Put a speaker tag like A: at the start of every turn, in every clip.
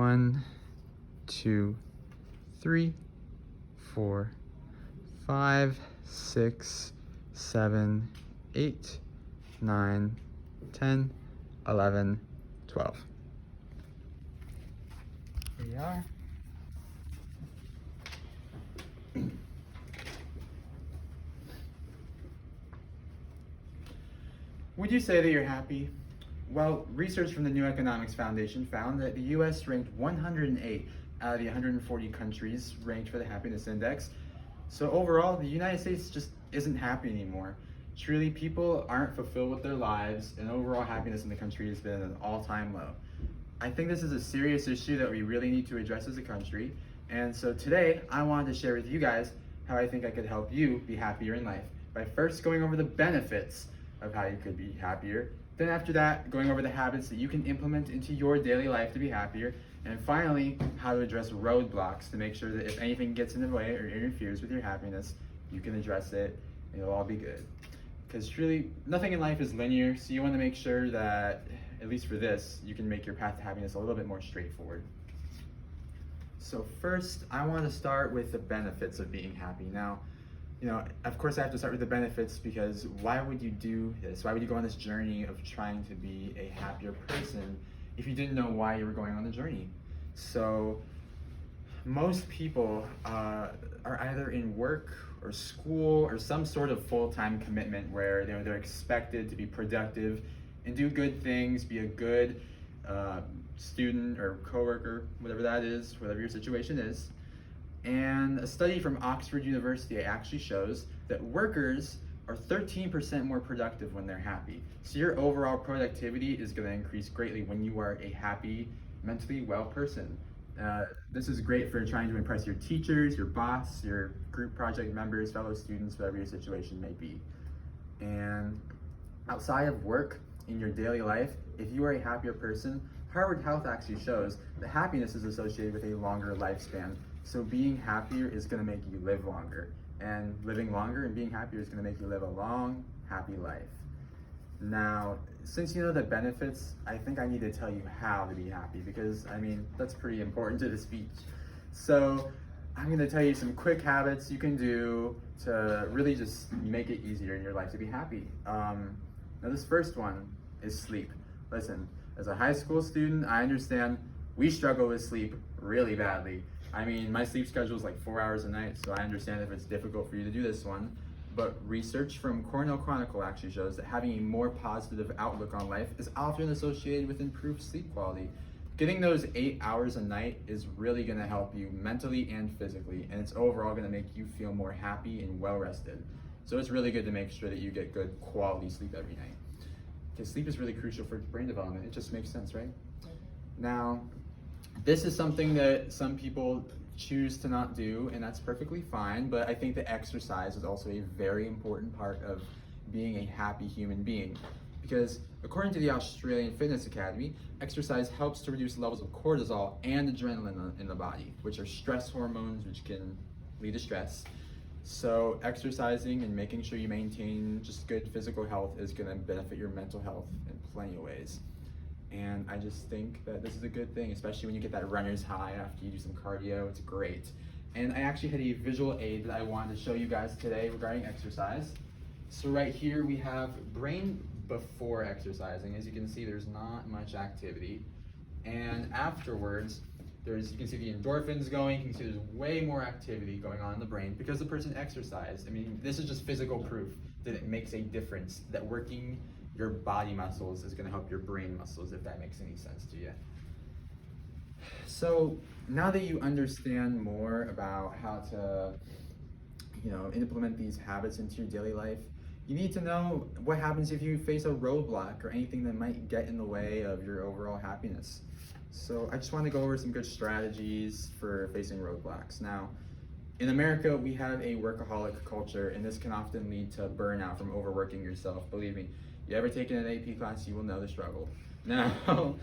A: 1, 2, 3, 4, 5, 6, 7, 8, 9, 10, 11, 12. Here we are. Would you say that you're happy? Well, research from the New Economics Foundation found that the US ranked 108 out of the 140 countries ranked for the happiness index. So overall, the United States just isn't happy anymore. Truly, people aren't fulfilled with their lives, and overall happiness in the country has been at an all-time low. I think this is a serious issue that we really need to address as a country. And so today, I wanted to share with you guys how I think I could help you be happier in life by first going over the benefits of how you could be happier. Then after that, going over the habits that you can implement into your daily life to be happier. And finally, how to address roadblocks to make sure that if anything gets in the way or interferes with your happiness, you can address it and it'll all be good. Because truly, nothing in life is linear, so you want to make sure that, at least for this, you can make your path to happiness a little bit more straightforward. So first, I want to start with the benefits of being happy. Now, of course I have to start with the benefits, because why would you do this? Why would you go on this journey of trying to be a happier person if you didn't know why you were going on the journey? So most people are either in work or school or some sort of full-time commitment where they're expected to be productive and do good things, be a good student or coworker, whatever that is, whatever your situation is. And a study from Oxford University actually shows that workers are 13% more productive when they're happy. So your overall productivity is going to increase greatly when you are a happy, mentally well person. This is great for trying to impress your teachers, your boss, your group project members, fellow students, whatever your situation may be. And outside of work, in your daily life, if you are a happier person, Harvard Health actually shows that happiness is associated with a longer lifespan. So being happier is going to make you live longer, and living longer and being happier is going to make you live a long, happy life. Now, since you know the benefits, I think I need to tell you how to be happy, because that's pretty important to the speech. So I'm going to tell you some quick habits you can do to really just make it easier in your life to be happy. Now this first one is sleep. Listen, as a high school student, I understand we struggle with sleep really badly. My sleep schedule is like 4 hours a night, so I understand if it's difficult for you to do this one. But research from Cornell Chronicle actually shows that having a more positive outlook on life is often associated with improved sleep quality. Getting those 8 hours a night is really going to help you mentally and physically, and it's overall going to make you feel more happy and well rested. So it's really good to make sure that you get good quality sleep every night, because sleep is really crucial for brain development. It just makes sense, right? Now, this is something that some people choose to not do, and that's perfectly fine, but I think that exercise is also a very important part of being a happy human being, because according to the Australian Fitness Academy, exercise helps to reduce levels of cortisol and adrenaline in the body, which are stress hormones which can lead to stress. So exercising and making sure you maintain just good physical health is going to benefit your mental health in plenty of ways. And I just think that this is a good thing, especially when you get that runner's high after you do some cardio. It's great. And I actually had a visual aid that I wanted to show you guys today regarding exercise. So right here we have brain before exercising. As you can see, there's not much activity. And afterwards, you can see the endorphins going. You can see there's way more activity going on in the brain because the person exercised. This is just physical proof that it makes a difference, that working your body muscles is going to help your brain muscles, if that makes any sense to you. So now that you understand more about how to implement these habits into your daily life, you need to know what happens if you face a roadblock or anything that might get in the way of your overall happiness. So I just want to go over some good strategies for facing roadblocks. Now, in America, we have a workaholic culture, and this can often lead to burnout from overworking yourself. Believe me, you ever taken an AP class, you will know the struggle. Now,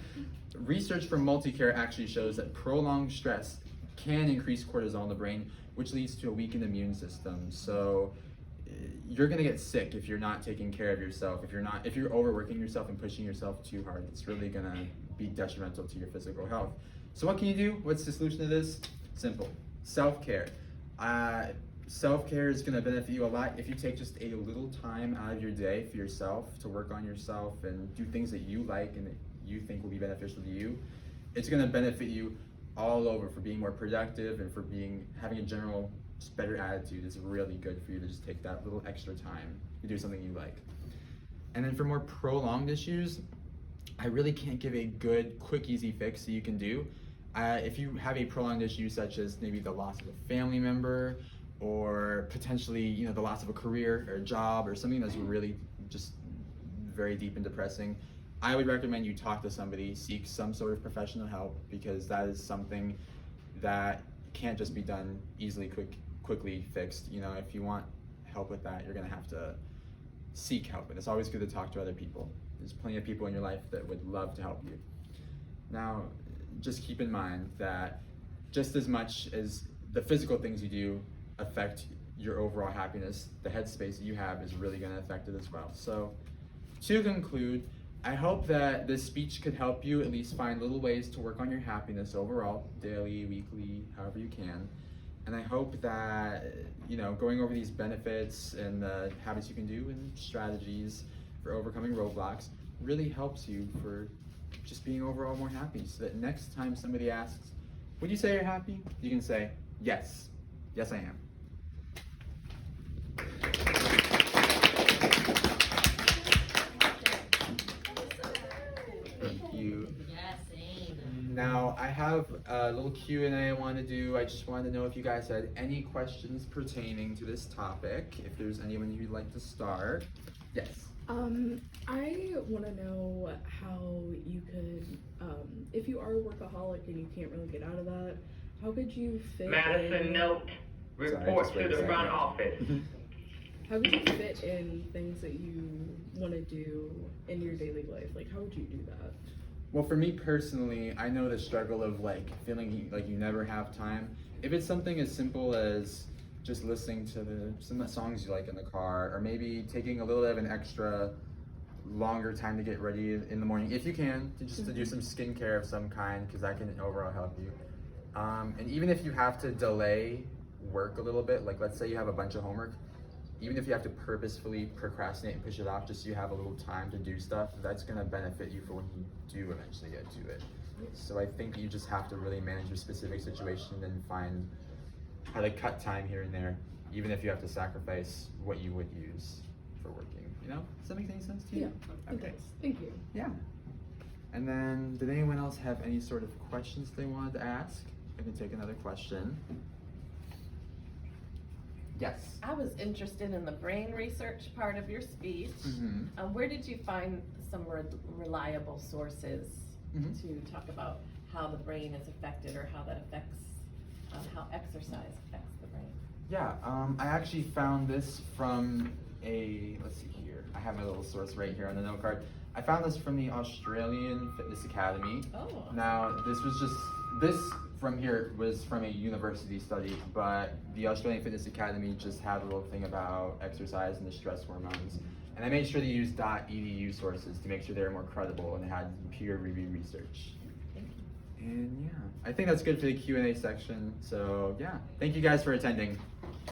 A: research from Multicare actually shows that prolonged stress can increase cortisol in the brain, which leads to a weakened immune system. So you're gonna get sick if you're not taking care of yourself. If you're overworking yourself and pushing yourself too hard, it's really gonna be detrimental to your physical health. So what can you do? What's the solution to this? Simple. Self-care. Self-care is going to benefit you a lot if you take just a little time out of your day for yourself to work on yourself and do things that you like and that you think will be beneficial to you. It's going to benefit you all over for being more productive and for having a general just better attitude. It's really good for you to just take that little extra time to do something you like. And then for more prolonged issues, I really can't give a good, quick, easy fix that you can do. If you have a prolonged issue such as maybe the loss of a family member, or potentially, the loss of a career or a job or something that's really just very deep and depressing, I would recommend you talk to somebody, seek some sort of professional help, because that is something that can't just be done easily, quickly fixed. If you want help with that, you're gonna have to seek help, and it's always good to talk to other people. There's plenty of people in your life that would love to help you. Now, just keep in mind that just as much as the physical things you do affect your overall happiness, the headspace that you have is really going to affect it as well. So, to conclude, I hope that this speech could help you at least find little ways to work on your happiness overall, daily, weekly, however you can. And I hope that, going over these benefits and the habits you can do and strategies for overcoming roadblocks really helps you for just being overall more happy, so that next time somebody asks, would you say you're happy? You can say, yes. Yes, I am. Thank you.
B: Yes, Zane.
A: Now, I have a little Q&A I want to do. I just wanted to know if you guys had any questions pertaining to this topic. If there's anyone who'd like to start. Yes.
C: I want to know how you could, if you are a workaholic and you can't really get out of that, how could you fit
D: Madison, note, report
A: Sorry,
D: to the front office.
C: How could you fit in things that you want to do in your daily life? Like, how would you do that?
A: Well, for me personally, I know the struggle of feeling like you never have time. If it's something as simple as just listening to some of the songs you like in the car, or maybe taking a little bit of an extra longer time to get ready in the morning, if you can, to do some skincare of some kind, because that can overall help you. And even if you have to delay work a little bit, like let's say you have a bunch of homework, even if you have to purposefully procrastinate and push it off just so you have a little time to do stuff, that's going to benefit you for when you do eventually get to it. So I think you just have to really manage your specific situation and find how to cut time here and there, even if you have to sacrifice what you would use for working. Does that make any sense to you?
C: Yeah.
A: Okay.
C: Thank you.
A: Yeah. And then, did anyone else have any sort of questions they wanted to ask? I can take another question. Yes.
B: I was interested in the brain research part of your speech. Where did you find some reliable sources to talk about how the brain is affected, or how that affects, how exercise affects the brain?
A: Yeah, I actually found this from let's see here. I have my little source right here on the note card. I found this from the Australian Fitness Academy.
B: Oh.
A: Now, this from here was from a university study, but the Australian Fitness Academy just had a little thing about exercise and the stress hormones. And I made sure to use .edu sources to make sure they were more credible and had peer-reviewed research. And yeah, I think that's good for the Q&A section. So yeah, thank you guys for attending.